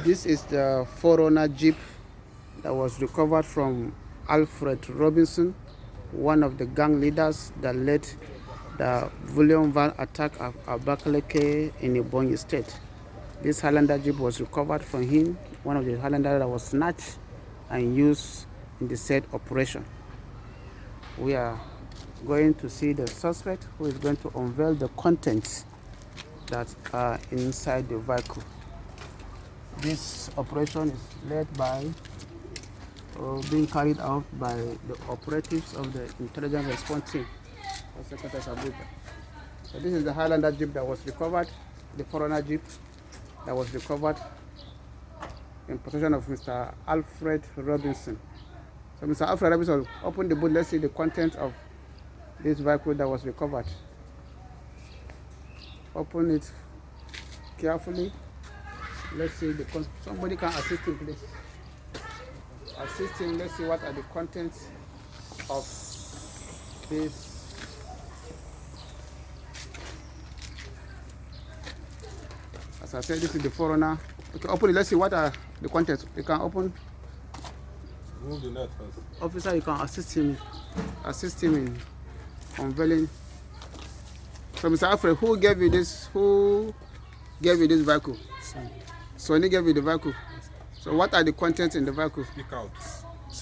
This is the Forerunner Jeep that was recovered from Alfred Robinson, one of the gang leaders that led the volume van attack of Abakaleke in Ebonyi state. This Highlander Jeep was recovered from him, one of the Highlander that was snatched and used in the said operation. We are going to see the suspect who is going to unveil the contents that are inside the vehicle. This operation is led by being carried out by the operatives of the intelligence response team. So this is the Highlander Jeep that was recovered, the Forerunner Jeep that was recovered in possession of Mr. Alfred Robinson. So Mr. Alfred Robinson, open the boot. Let's see the content of this vehicle that was recovered. Open it carefully. Let's see the somebody can assist him, please. Assist him. Let's see what are the contents of this. As I said, this is the Forerunner. Okay, open it. Let's see what are the contents. You can open. Remove the net first. Officer, you can assist him in unveiling. So, Mr. Alfred, who gave you this? Who gave you this vehicle? Sonny gave you the vehicle. So, what are the contents in the vehicle? Speak out.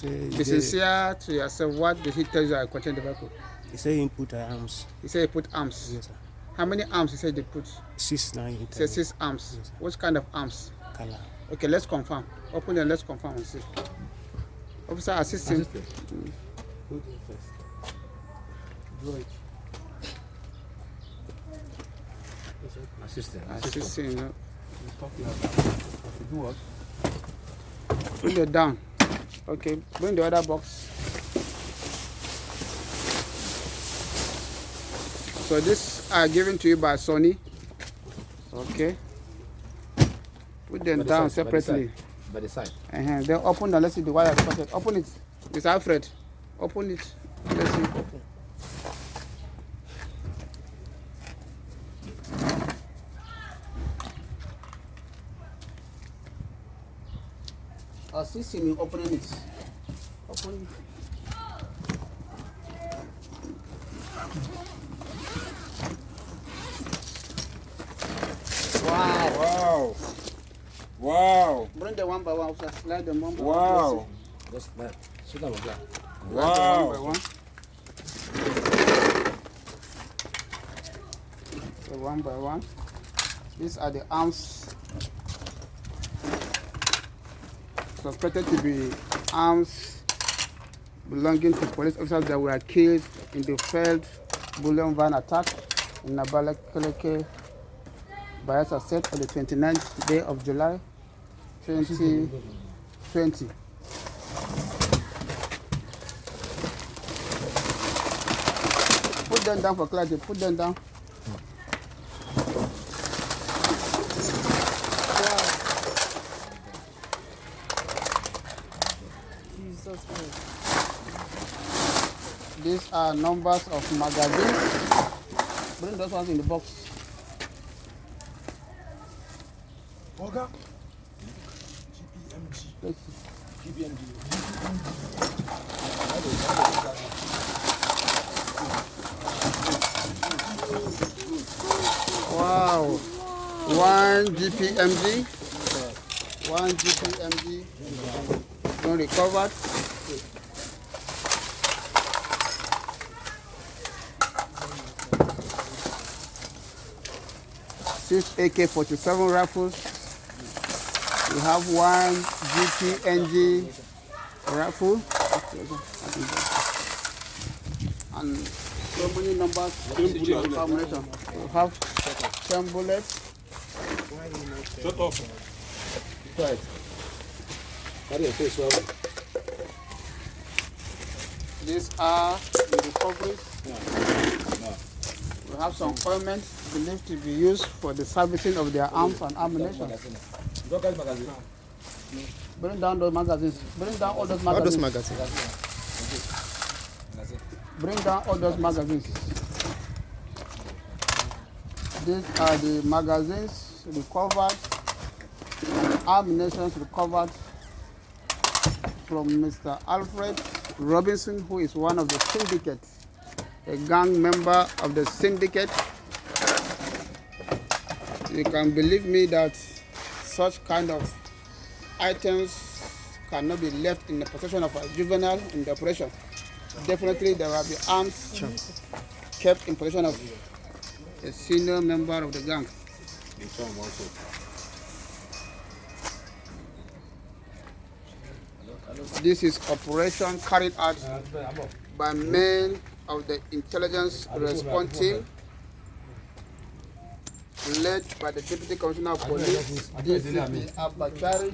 Be sincere to yourself. What did he tell you are content in the vehicle? He said he put arms. He said he put arms. Yes, sir. How many arms he said they put? 6 9. He said 6 arms. Yes, what kind of arms? Color. Okay, let's confirm. Open them. Let's confirm and see. Officer, assist him. Put it first. Do it. Assist him. Do what? Bring it down. Okay, bring the other box. So this are given to you by Sonny. Okay. Put them down separately. By the side. Then open them. Let's see the wire. Open it. Mr. Alfred. Open it. Let's see. Assist him in opening it. Open it. Wow. Wow. Bring them one by one, officer. Slide them one by one. Wow. Just that. Shoot them black. Wow. One by one. So one by one. These are the arms suspected to be arms belonging to police officers that were killed in the failed bullion van attack in Abakaleke, Bayelsa State on the 29th day of July 2020. Put them down for clarity. Put them down. These are numbers of magazines. Bring those ones in the box. Oga. Wow. One GPMG. One GPMG. Don't recovered. 6 AK-47 rifles. We have one GPNG rifle and so many numbers. We have 10 bullets. Shut up. Quiet. Carry your face well. These are the recoveries. We have some ointment believed to be used for the servicing of their arms and ammunition. Bring down those magazines. Bring down all those magazines. Bring down all those magazines. These are the magazines recovered ammunition recovered from Mr. Alfred Robinson, who is one of the syndicate, a gang member of the syndicate. You can believe me that such kind of items cannot be left in the possession of a juvenile in the operation. Definitely there will be arms kept in possession of a senior member of the gang. This is operation carried out by men of the intelligence response team led by the Deputy Commissioner of Police, DCP Abachari.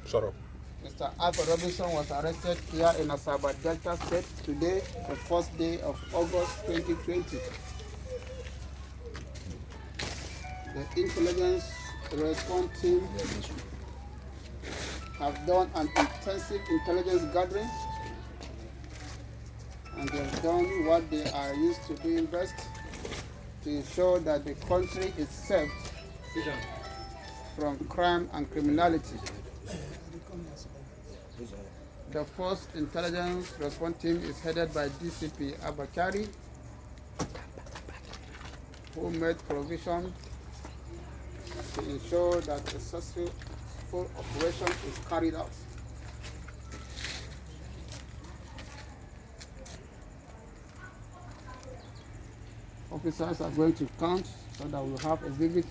Shut up. Mr. Alfred Robinson was arrested here in Asaba Delta State today, the first day of August 2020. The intelligence response team have done an intensive intelligence gathering, and they have done what they are used to doing best to ensure that the country is saved from crime and criminality. The first intelligence response team is headed by DCP Abachari, who made provision to ensure that a successful operation is carried out. Officers are going to count so that we'll have a vivid